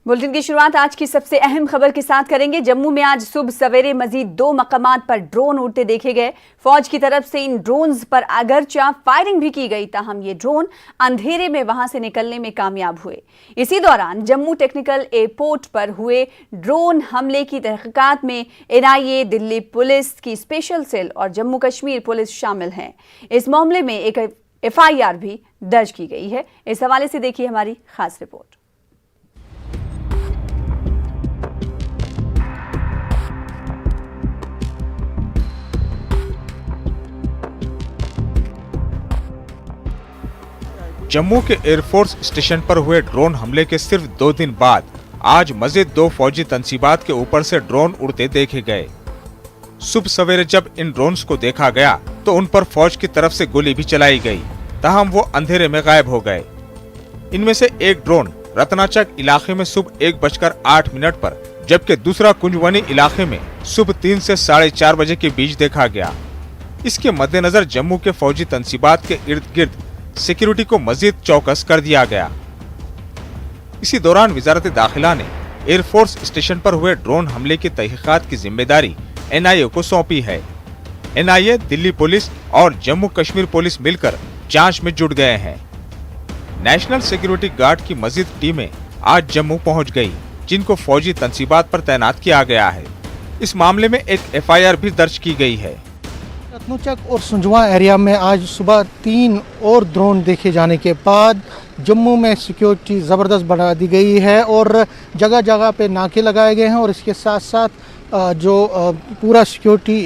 Bulletin की शुरुआत आज की सबसे अहम खबर के साथ करेंगे। जम्मू में आज सुबह सवेरे मजीद 2 मकामात पर ड्रोन उड़ते देखे गए। फौज की तरफ से इन ड्रोन्स पर अगरचा फायरिंग भी की गई, ताहम ये ड्रोन अंधेरे में वहां से निकलने में कामयाब हुए। इसी दौरान जम्मू टेक्निकल एयरपोर्ट पर हुए ड्रोन हमले की तहकीकात में NIA, दिल्ली पुलिस की स्पेशल सेल और जम्मू कश्मीर पुलिस शामिल हैं। इस मामले में एक FIR भी दर्ज की गई है। इस हवाले से देखिए हमारी खास रिपोर्ट। जम्मू के एयरफोर्स स्टेशन पर हुए ड्रोन हमले के सिर्फ 2 दिन बाद आज मजीद 2 फौजी तंसीबात के ऊपर से ड्रोन उड़ते देखे गए। सुबह सवेरे जब इन ड्रोन्स को देखा गया तो उन पर फौज की तरफ से गोली भी चलाई गई, ताहम वो अंधेरे में गायब हो गए। इनमें से एक ड्रोन रत्नाचक इलाके में सुबह 1:08 पर, जबकि दूसरा कुंजवनी इलाके में सुबह 3 से 4:30 बजे के बीच देखा गया। इसके मद्देनजर जम्मू के फौजी तंसीबात के इर्द गिर्द सिक्योरिटी को मजीद चौकस कर दिया गया। इसी दौरान वजारत दाखिला ने एयरफोर्स स्टेशन पर हुए ड्रोन हमले की तहकीकात की जिम्मेदारी NIA को सौंपी है। NIA, दिल्ली पुलिस और जम्मू कश्मीर पुलिस मिलकर जांच में जुट गए हैं। नेशनल सिक्योरिटी गार्ड की मजीद टीमें आज जम्मू पहुंच गई, जिनको फौजी तंसीबात पर तैनात किया गया है। इस मामले में एक FIR भी दर्ज की गई है। रत्नाचक और सुंजवा एरिया में आज सुबह 3 और ड्रोन देखे जाने के बाद जम्मू में सिक्योरिटी ज़बरदस्त बढ़ा दी गई है और जगह जगह पे नाके लगाए गए हैं और इसके साथ साथ जो पूरा सिक्योरिटी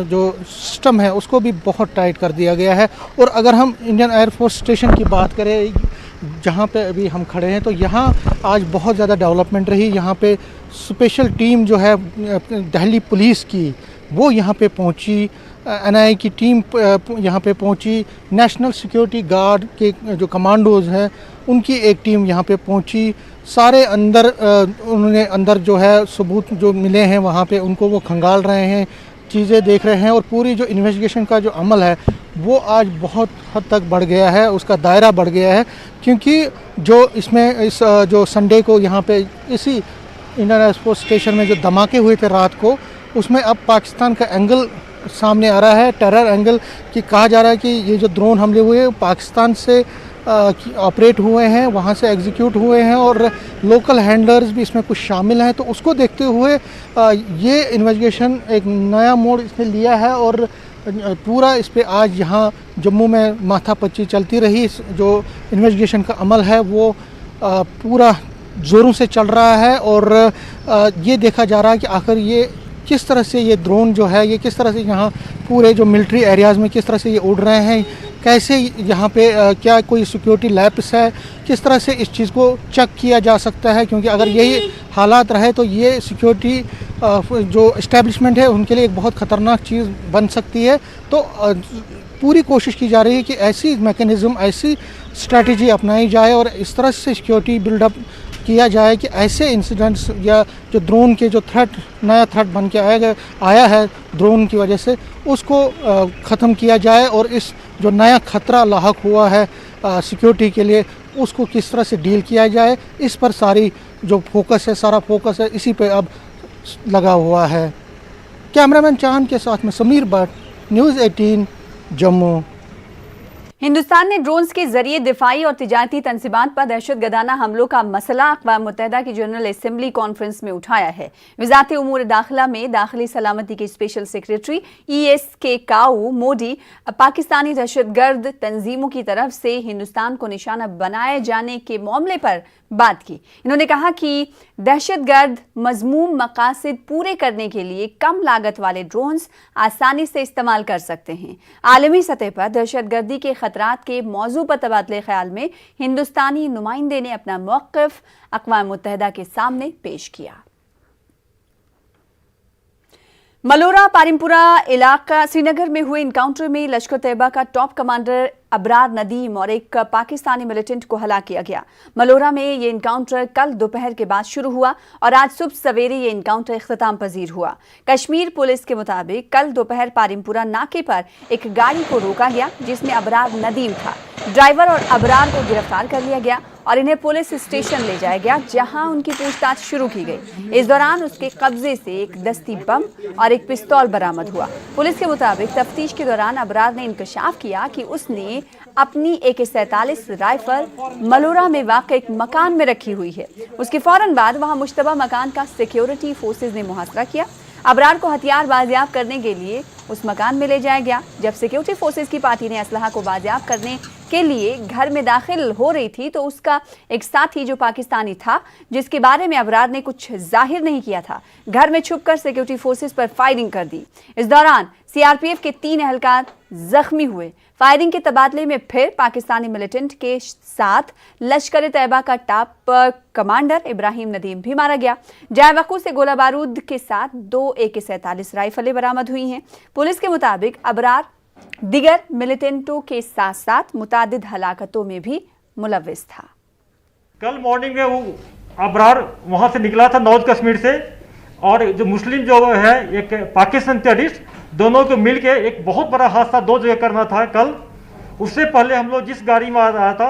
जो सिस्टम है उसको भी बहुत टाइट कर दिया गया है। और अगर हम इंडियन एयरफोर्स स्टेशन की बात करें, जहाँ पे अभी हम खड़े हैं, तो यहाँ आज बहुत ज़्यादा डेवलपमेंट रही। यहाँ पे स्पेशल टीम जो है दिल्ली पुलिस की वो यहाँ पे पहुँची, NIA की टीम यहाँ पे पहुँची, नेशनल सिक्योरिटी गार्ड के जो कमांडोज हैं उनकी एक टीम यहाँ पे पहुँची। सारे अंदर उन्होंने अंदर जो है सबूत जो मिले हैं वहाँ पे उनको वो खंगाल रहे हैं, चीज़ें देख रहे हैं और पूरी जो इन्वेस्टिगेशन का जो अमल है वो आज बहुत हद तक बढ़ गया है, उसका दायरा बढ़ गया है। क्योंकि जो इसमें इस जो संडे को यहाँ पे इसी इंडियन एयरफोर्स स्टेशन में जो धमाके हुए थे रात को, उसमें अब पाकिस्तान का एंगल सामने आ रहा है, टेरर एंगल कि कहा जा रहा है कि ये जो ड्रोन हमले हुए पाकिस्तान से ऑपरेट हुए हैं, वहाँ से एग्जीक्यूट हुए हैं और लोकल हैंडलर्स भी इसमें कुछ शामिल हैं। तो उसको देखते हुए ये इन्वेस्टिगेशन एक नया मोड़ इसने लिया है और पूरा इस पे आज यहाँ जम्मू में माथापच्ची चलती रही। जो इन्वेस्टिगेशन का अमल है वो पूरा ज़ोरों से चल रहा है और ये देखा जा रहा है कि आखिर ये किस तरह से ये ड्रोन जो है ये किस तरह से यहाँ पूरे जो मिलिट्री एरियाज़ में किस तरह से ये उड़ रहे हैं, कैसे यहाँ पे क्या कोई सिक्योरिटी लैप्स है, किस तरह से इस चीज़ को चेक किया जा सकता है। क्योंकि अगर यही हालात रहे तो ये सिक्योरिटी जो इस्टेब्लिशमेंट है उनके लिए एक बहुत ख़तरनाक चीज़ बन सकती है। तो पूरी कोशिश की जा रही है कि ऐसी मैकेनिज़्म, ऐसी स्ट्रैटेजी अपनाई जाए और इस तरह से सिक्योरिटी बिल्डअप किया जाए कि ऐसे इंसिडेंट्स या जो ड्रोन के जो नया थ्रेट बन के आया है ड्रोन की वजह से, उसको ख़त्म किया जाए और इस जो नया ख़तरा लाहक हुआ है सिक्योरिटी के लिए उसको किस तरह से डील किया जाए, इस पर सारा फोकस है इसी पे अब लगा हुआ है। कैमरामैन चांद के साथ में समीर भट्ट, न्यूज़ 18 जम्मू। हिंदुस्तान ने ड्रोन्स के जरिए दिफाई और तिजारती तंसीबात पर दहशतगर्दाना हमलों का मसला अक़वाम मुत्तहिदा की जनरल असेंबली कॉन्फ्रेंस में उठाया है। वज़ारत उमूर दाखिला में दाखिली सलामती के स्पेशल सेक्रेटरी ESK काऊ मोदी पाकिस्तानी दहशतगर्द तंजीमों की तरफ से हिंदुस्तान को निशाना बनाए जाने के मामले पर बात की। इन्होंने कहा कि दहशतगर्द मज़मूम मकासद पूरे करने के लिए कम लागत वाले ड्रोन्स आसानी से इस्तेमाल कर सकते हैं। आलमी सतह पर दहशतगर्दी के खतरात के मौजू पर तबादले ख्याल में हिंदुस्तानी नुमाइंदे ने अपना मौक़िफ़ अक़वाम मुत्तहिदा के सामने पेश किया। मलोरा पारिमपुरा इलाका श्रीनगर में हुए इनकाउंटर में लश्कर तैयबा का टॉप कमांडर अबरार नदीम और एक पाकिस्तानी मिलिटेंट को हलाक किया गया। मलोरा में ये इनकाउंटर कल दोपहर के बाद शुरू हुआ और आज सुबह सवेरे ये इनकाउंटर इख्तिताम पजीर हुआ। कश्मीर पुलिस के मुताबिक कल दोपहर पारिमपुरा नाके पर एक गाड़ी को रोका गया जिसमें अबरार नदीम था। ड्राइवर और अबरार को गिरफ्तार कर लिया गया और इन्हें पुलिस स्टेशन ले जाया गया, जहां उनकी पूछताछ शुरू की गई। इस दौरान उसके कब्जे से एक दस्ती बम और एक पिस्तौल बरामद हुआ। पुलिस के मुताबिक तफ्तीश के दौरान अबरार ने इंकशाफ किया कि उसने अपनी AK-47 राइफल मलोरा में वाक़ एक मकान में रखी हुई है। उसके फौरन बाद वहां मुश्तबा मकान का सिक्योरिटी फोर्सेज ने मुहासरा किया। अबरार को हथियार बाजियाब करने के लिए उस मकान में ले जाया गया। जब सिक्योरिटी फोर्सेज की पार्टी ने असलहा को बाजियाब करने के लिए घर में दाखिल हो रही थी, तो उसका एक साथी जो पाकिस्तानी था, जिसके बारे में अबरार ने कुछ जाहिर नहीं किया था, घर में छुपकर सिक्योरिटी फोर्सेज पर फायरिंग कर दी। इस दौरान CRPF के 3 एहलकार जख्मी हुए। फायरिंग के तबादले में फिर पाकिस्तानी मिलिटेंट के साथ लश्कर तैयबा का टॉप कमांडर इब्राहिम नदीम भी मारा गया। जायवकू से गोला बारूद के साथ 2 AK-47 राइफलें बरामद हुई हैं। पुलिस के मुताबिक अबरार दिगर मिलिटेंटों के साथ साथ मुतादिद हलाकतों में भी मुलव्विस था। कल मॉर्निंग में वो अबरार वहाँ से निकला था नॉर्थ कश्मीर से, और जो मुस्लिम जो है एक पाकिस्तान टेररिस्ट, दोनों को मिलके एक बहुत बड़ा हादसा 2 जगह करना था कल। उससे पहले हम लोग जिस गाड़ी में आया था,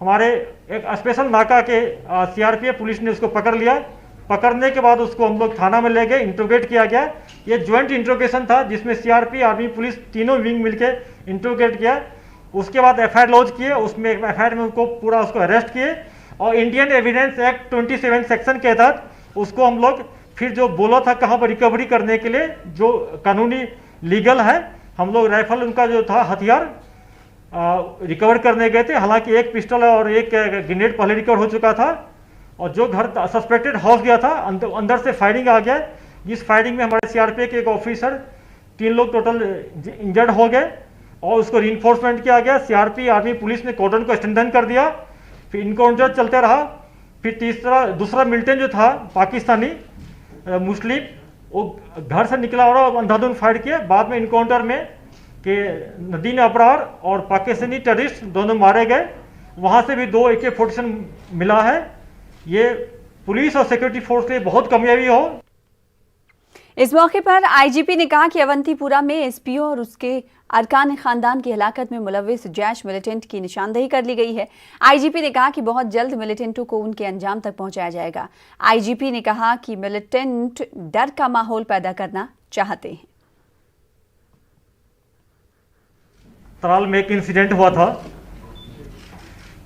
हमारे एक स्पेशल नाका के CRPF पुलिस ने उसको पकड़ लिया। पकड़ने के बाद उसको हम लोग थाना में ले गए, इंट्रोगेट किया गया। ये ज्वाइंट इंट्रोगेशन था जिसमें CRP, आर्मी, पुलिस तीनों विंग मिलके इंट्रोगेट किया। उसके बाद FIR लॉन्च किए, उसमें FIR में उसको पूरा उसको अरेस्ट किए, और इंडियन एविडेंस एक्ट 27 सेक्शन के तहत उसको हम लोग फिर जो बोला था कहाँ पर रिकवरी करने के लिए जो कानूनी लीगल है, हम लोग राइफल उनका जो था हथियार रिकवर करने गए थे। हालांकि एक पिस्टल और एक ग्रेनेड पहले रिकवर हो चुका था, और जो घर सस्पेक्टेड हाउस गया था अंदर से फायरिंग आ गया। जिस फायरिंग में हमारे CRPF के एक ऑफिसर, 3 लोग टोटल इंजर्ड हो गए, और उसको रीइंफोर्समेंट किया गया। CRP, आर्मी, पुलिस ने कॉर्डन को स्ट्रेंथन कर दिया। फिर इनकाउंटर चलते रहा। फिर दूसरा मिलिटेंट जो था पाकिस्तानी मुस्लिम, वो घर से निकला और अंधाधुंध फायर किया। बाद में इनकाउंटर में कि नदीम अबरार और पाकिस्तानी टेररिस्ट दोनों मारे गए। वहाँ से भी 2 AK-47 मिला है। ये पुलिस और सिक्योरिटी फोर्स के लिए बहुत कामयाबी हो। इस मौके पर IGP ने कहा कि अवंतीपुरा में SPO और उसके अरकान खानदान की हलाकत में मुलव्विस जैश मिलिटेंट की निशानदेही कर ली गई है। IGP ने कहा कि बहुत जल्द मिलिटेंटों को उनके अंजाम तक पहुंचाया जाएगा। IGP ने कहा कि मिलिटेंट डर का माहौल पैदा करना चाहते हैं। तराल में एक इंसिडेंट हुआ था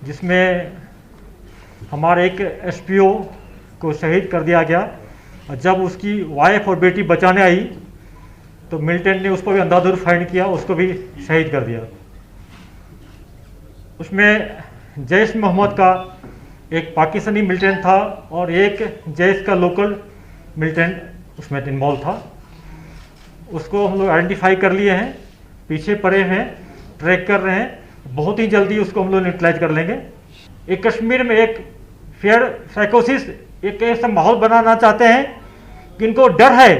जिसमें हमारे एक SPO को शहीद कर दिया गया, और जब उसकी वाइफ और बेटी बचाने आई तो मिलिटेंट ने उस पर भी अंधाधुंध फायर किया, उसको भी शहीद कर दिया। उसमें जैश मोहम्मद का एक पाकिस्तानी मिलिटेंट था और एक जैश का लोकल मिलिटेंट उसमें इन्वॉल्व था। उसको हम लोग आइडेंटिफाई कर लिए हैं, पीछे पड़े हैं, ट्रैक कर रहे हैं। बहुत ही जल्दी उसको हम लोग न्यूट्रलाइज कर लेंगे। एक कश्मीर में एक फेयर साइकोसिस, एक ऐसा माहौल बनाना चाहते हैं कि इनको डर है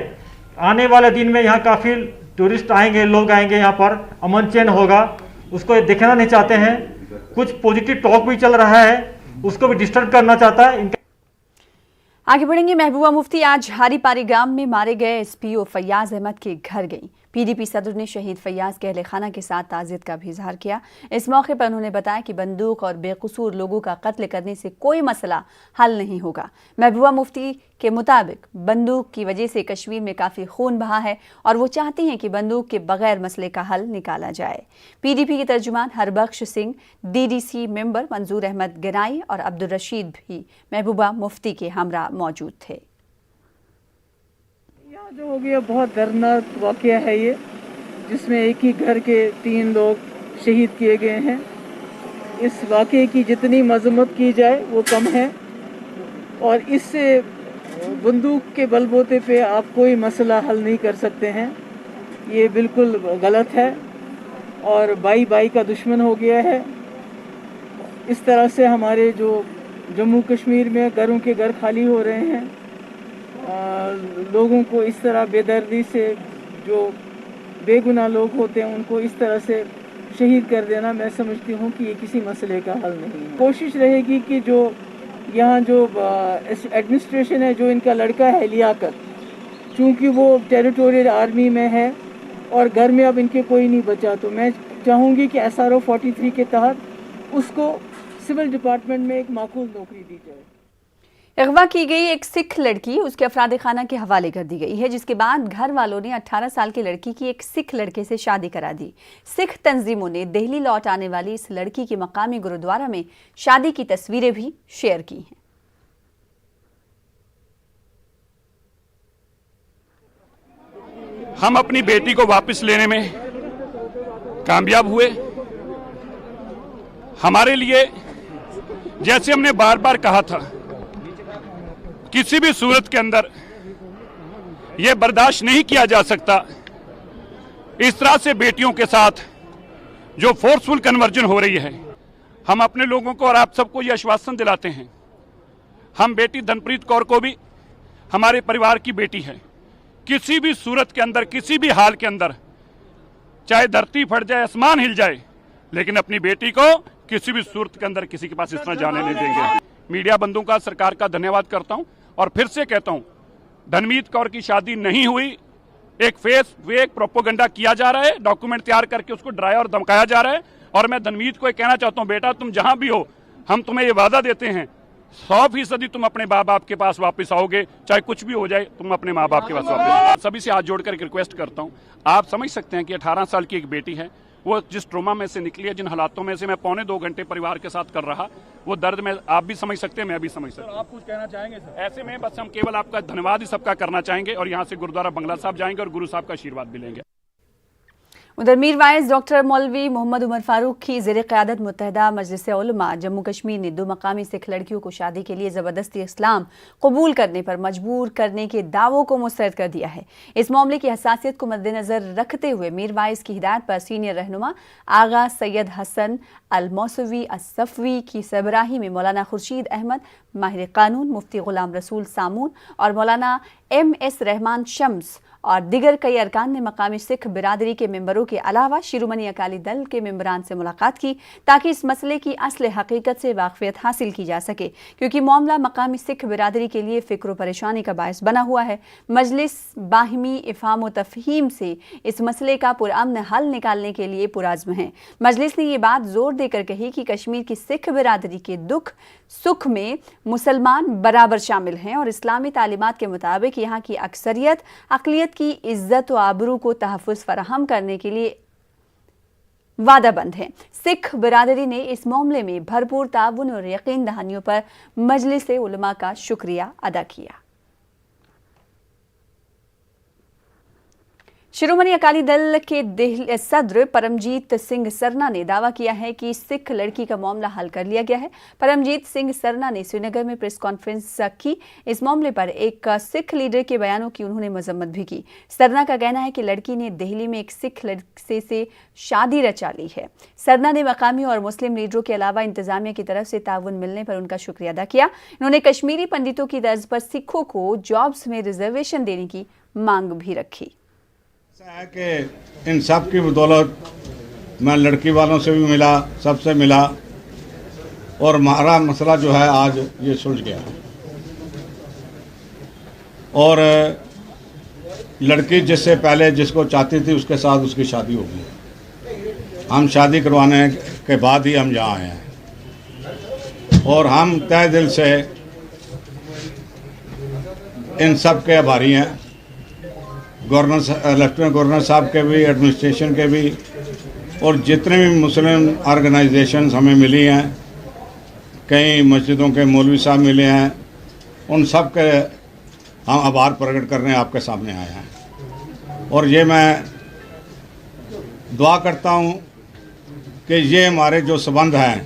आने वाले दिन में यहाँ काफ़ी टूरिस्ट आएंगे, लोग आएंगे, यहाँ पर अमन चैन होगा, उसको देखना नहीं चाहते हैं। कुछ पॉजिटिव टॉक भी चल रहा है, उसको भी डिस्टर्ब करना चाहता है। आगे बढ़ेंगे। महबूबा मुफ्ती आज हारीपारी गांव में मारे गए SPO फैयाज अहमद के घर गई। PDP सदर ने शहीद फैयाज के अहले खाना के साथ ताज़ियत का भी इजहार किया। इस मौके पर उन्होंने बताया कि बंदूक और बेकसूर लोगों का कत्ल करने से कोई मसला हल नहीं होगा। महबूबा मुफ्ती के मुताबिक बंदूक की वजह से कश्मीर में काफ़ी खून बहा है और वो चाहती हैं कि बंदूक के बगैर मसले का हल निकाला जाए। PDP के तर्जुमान हरबख्श सिंह, DDC मेंबर मंजूर अहमद गिनाई और अब्दुल रशीद भी महबूबा मुफ्ती के हमरा मौजूद थे। जो हो गया बहुत दर्दनाक वाक़या है ये, जिसमें एक ही घर के 3 लोग शहीद किए गए हैं। इस वाक़ये की जितनी मजम्मत की जाए वो कम है, और इससे बंदूक के बलबूते पे आप कोई मसला हल नहीं कर सकते हैं। ये बिल्कुल गलत है और भाई भाई का दुश्मन हो गया है। इस तरह से हमारे जो जम्मू कश्मीर में घरों के घर खाली हो रहे हैं, लोगों को इस तरह बेदर्दी से, जो बेगुनाह लोग होते हैं उनको इस तरह से शहीद कर देना, मैं समझती हूँ कि ये किसी मसले का हल नहीं है। कोशिश रहेगी कि जो यहाँ जो एडमिनिस्ट्रेशन है, जो इनका लड़का है लियाकत, चूँकि वो टेरिटोरियल आर्मी में है और घर में अब इनके कोई नहीं बचा, तो मैं चाहूँगी कि SRO 43 के तहत उसको सिविल डिपार्टमेंट में एक माकूल नौकरी दी जाए। अगवा की गई एक सिख लड़की उसके अफराद खाना के हवाले कर दी गई है, जिसके बाद घर वालों ने 18 साल की लड़की की एक सिख लड़के से शादी करा दी। सिख तंजीमों ने दिल्ली लौट आने वाली इस लड़की की मकामी गुरुद्वारा में शादी की तस्वीरें भी शेयर की हैं। हम अपनी बेटी को वापस लेने में कामयाब हुए। हमारे लिए, जैसे हमने बार बार कहा था, किसी भी सूरत के अंदर यह बर्दाश्त नहीं किया जा सकता इस तरह से बेटियों के साथ जो फोर्सफुल कन्वर्जन हो रही है। हम अपने लोगों को और आप सबको यह आश्वासन दिलाते हैं, हम बेटी धनप्रीत कौर को भी हमारे परिवार की बेटी है। किसी भी सूरत के अंदर, किसी भी हाल के अंदर, चाहे धरती फट जाए, आसमान हिल जाए, लेकिन अपनी बेटी को किसी भी सूरत के अंदर किसी के पास इस तरह जाने नहीं देंगे। मीडिया बंधुओं का, सरकार का धन्यवाद करता हूं और फिर से कहता हूं, धनमीत कौर की शादी नहीं हुई। एक फेक प्रोपोगंडा किया जा रहा है, डॉक्यूमेंट तैयार करके उसको डराया और धमकाया जा रहा है। और मैं धनमीत को कहना चाहता हूं, बेटा तुम जहां भी हो, हम तुम्हें ये वादा देते हैं 100% तुम अपने माँ बाप के पास वापस आओगे, चाहे कुछ भी हो जाए, तुम अपने माँ बाप के पास वापस। सभी से हाथ जोड़कर एक रिक्वेस्ट करता हूँ, आप समझ सकते हैं कि 18 साल की एक बेटी है, वो जिस ट्रोमा में से निकली है, जिन हालातों में से मैं 2.25 घंटे परिवार के साथ कर रहा, वो दर्द में आप भी समझ सकते हैं, मैं भी समझ सकता हूं। आप कुछ कहना चाहेंगे सर? ऐसे में बस हम केवल आपका धन्यवाद ही सबका करना चाहेंगे और यहाँ से गुरुद्वारा बंगला साहब जाएंगे और गुरु साहब का आशीर्वाद भी लेंगे। उधर मीरवाइज डॉक्टर मौलवी मोहम्मद उमर फारूक की ज़ेर क़यादत मुत्तहिदा मजलिस उलमा जम्मू कश्मीर ने 2 मकामी सिख लड़कियों को शादी के लिए ज़बरदस्ती इस्लाम कबूल करने पर मजबूर करने के दावों को मुस्तरद कर दिया है। इस मामले की हसासियत को मद्देनजर रखते हुए मीरवाइज की हिदायत पर सीनियर रहनुमा आगा सैयद हसन अल मौसवी असफ़वी की सरबराही में मौलाना खुर्शीद अहमद, माहिर कानून मुफ्ती गुलाम रसूल सामून और मौलाना MS रहमान शम्स और दिगर कई अरकान ने मकामी सिख बिरादरी के मेंबरों के अलावा शिरोमणि अकाली दल के मेंबरान से मुलाकात की, ताकि इस मसले की असल हकीकत से वाक़फियत हासिल की जा सके, क्योंकि मामला मकामी सिख बिरादरी के लिए फ़िक्र व परेशानी का बायस बना हुआ है। मजलिस बाहिमी इफ़हाम व तफ़हीम से इस मसले का पुरअमन हल निकालने के लिए पुरअज़्म है। मजलिस ने ये बात जोर देकर कही कि कश्मीर की सिख बिरादरी के दुख सुख में मुसलमान बराबर शामिल हैं और इस्लामी तालीमात के मुताबिक यहाँ की अक्सरियत अक़लियत की इज्जत व आबरू को तहफ़्फ़ुज़ फराहम करने के लिए वादाबंद है। सिख बिरादरी ने इस मामले में भरपूर ताउन और यकीन दहानियों पर मजलिस उलमा का शुक्रिया अदा किया। शिरोमणि अकाली दल के सदर परमजीत सिंह सरना ने दावा किया है कि सिख लड़की का मामला हल कर लिया गया है। परमजीत सिंह सरना ने श्रीनगर में प्रेस कॉन्फ्रेंस की। इस मामले पर एक सिख लीडर के बयानों की उन्होंने मजम्मत भी की। सरना का कहना है कि लड़की ने दिल्ली में एक सिख लड़के से शादी रचा ली है। सरना ने मकामी और मुस्लिम लीडरों के अलावा इंतजामिया की तरफ से ताउन मिलने पर उनका शुक्रिया अदा किया। उन्होंने कश्मीरी पंडितों की तर्ज पर सिखों को जॉब्स में रिजर्वेशन देने की मांग भी रखी। ऐसा है कि इन सब की बदौलत मैं लड़की वालों से भी मिला, सबसे मिला और हमारा मसला जो है आज ये सुलझ गया और लड़की जिससे पहले जिसको चाहती थी उसके साथ उसकी शादी हो गई। हम शादी करवाने के बाद ही हम यहाँ आए हैं और हम तहे दिल से इन सब के आभारी हैं, गवर्नर लेफ्टिनेंट गवर्नर साहब के भी, एडमिनिस्ट्रेशन के भी और जितने भी मुस्लिम ऑर्गेनाइजेशंस हमें मिली हैं, कई मस्जिदों के मौलवी साहब मिले हैं, उन सब के हम आभार प्रकट करने आपके सामने आए हैं। और ये मैं दुआ करता हूँ कि ये हमारे जो संबंध हैं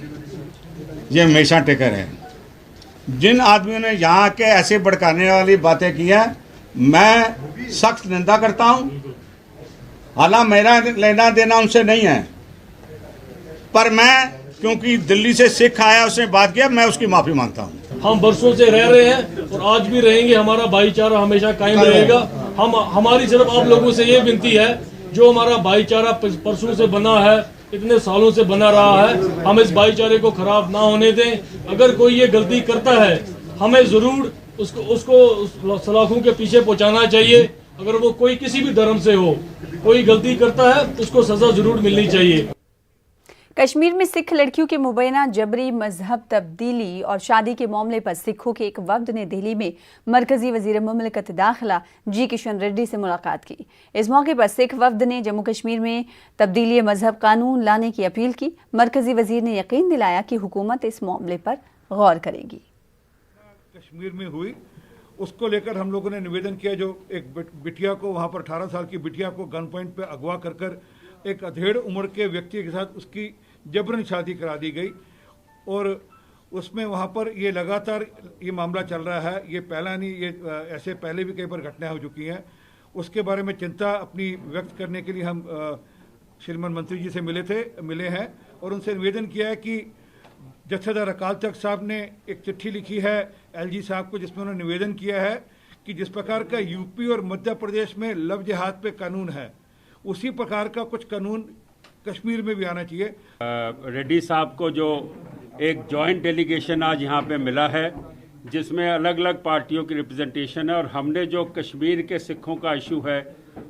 ये हमेशा टिके रहें। जिन आदमियों ने यहाँ के ऐसे भड़काने वाली बातें की हैं मैं सख्त निंदा करता हूँ। हालांकि मेरा लेना देना उनसे नहीं है, पर मैं क्योंकि दिल्ली से सिख आया उसने बात किया, मैं उसकी माफ़ी मांगता हूँ। हम बरसों से रह रहे हैं और आज भी रहेंगे, हमारा भाईचारा हमेशा कायम रहेगा। हमारी सिर्फ आप लोगों से ये विनती है, जो हमारा भाईचारा परसों से बना है, इतने सालों से बना रहा है, हम इस भाईचारे को खराब ना होने दें। अगर कोई ये गलती करता है हमें ज़रूर उसको सलाखों के पीछे पहुंचाना चाहिए। अगर वो कोई किसी भी धर्म से हो, कोई गलती करता है उसको सजा जरूर मिलनी चाहिए। कश्मीर में सिख लड़कियों के मुबैना जबरी मजहब तब्दीली और शादी के मामले पर सिखों के एक वफ्द ने दिल्ली में मरकजी वजीर मुमलिकत दाखिला जी किशन रेड्डी से मुलाकात की। इस मौके पर सिख वफ्द ने जम्मू कश्मीर में तब्दीली मजहब कानून लाने की अपील की। मरकजी वजीर ने यकीन दिलाया कि हुकूमत इस मामले पर गौर करेगी। कश्मीर में हुई उसको लेकर हम लोगों ने निवेदन किया, जो एक बिटिया को वहाँ पर 18 साल की बिटिया को गन पॉइंट पे अगवा कर एक अधेड़ उम्र के व्यक्ति के साथ उसकी जबरन शादी करा दी गई और उसमें वहाँ पर ये लगातार ये मामला चल रहा है। ये पहला नहीं, ये ऐसे पहले भी कई बार घटनाएं हो चुकी हैं। उसके बारे में चिंता अपनी व्यक्त करने के लिए हम श्रीमान मंत्री जी से मिले हैं और उनसे निवेदन किया है कि जत्थेदार अकाल तख्त साहब ने एक चिट्ठी लिखी है एलजी साहब को, जिसमें उन्होंने निवेदन किया है कि जिस प्रकार का यूपी और मध्य प्रदेश में लव जिहाद पे कानून है, उसी प्रकार का कुछ कानून कश्मीर में भी आना चाहिए। रेड्डी साहब को जो एक जॉइंट डेलीगेशन आज यहाँ पे मिला है, जिसमें अलग अलग पार्टियों की रिप्रेजेंटेशन है, और हमने जो कश्मीर के सिखों का इशू है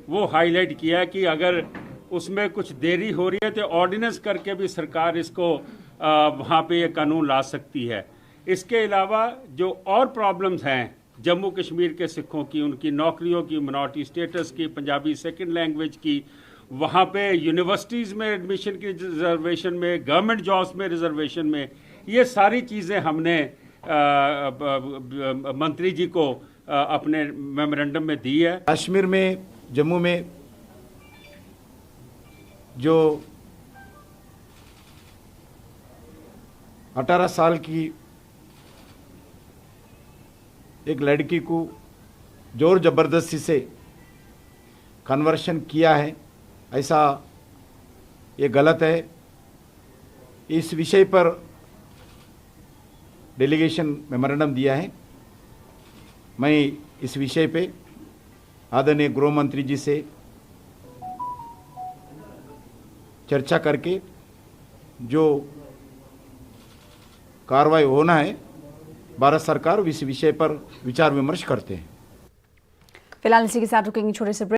वो हाईलाइट किया है कि अगर उसमें कुछ देरी हो रही है तो ऑर्डिनेंस करके भी सरकार इसको वहाँ पे ये कानून ला सकती है। इसके अलावा जो और प्रॉब्लम्स हैं जम्मू कश्मीर के सिखों की, उनकी नौकरियों की, मिनॉरिटी स्टेटस की, पंजाबी सेकंड लैंग्वेज की, वहाँ पे यूनिवर्सिटीज़ में एडमिशन की रिजर्वेशन में, गवर्नमेंट जॉब्स में रिजर्वेशन में, ये सारी चीज़ें हमने मंत्री जी को अपने मेमोरेंडम में दी है। कश्मीर में, जम्मू में जो 18 साल की एक लड़की को जोर जबरदस्ती से कन्वर्शन किया है, ऐसा ये गलत है। इस विषय पर डेलीगेशन मेमोरेंडम दिया है। मैं इस विषय पे आदरणीय गृह मंत्री जी से चर्चा करके जो कार्रवाई होना है, भारत सरकार इस विषय पर विचार विमर्श करते हैं। फिलहाल इसी के साथ रुकेंगे छोटे से ब्रेक।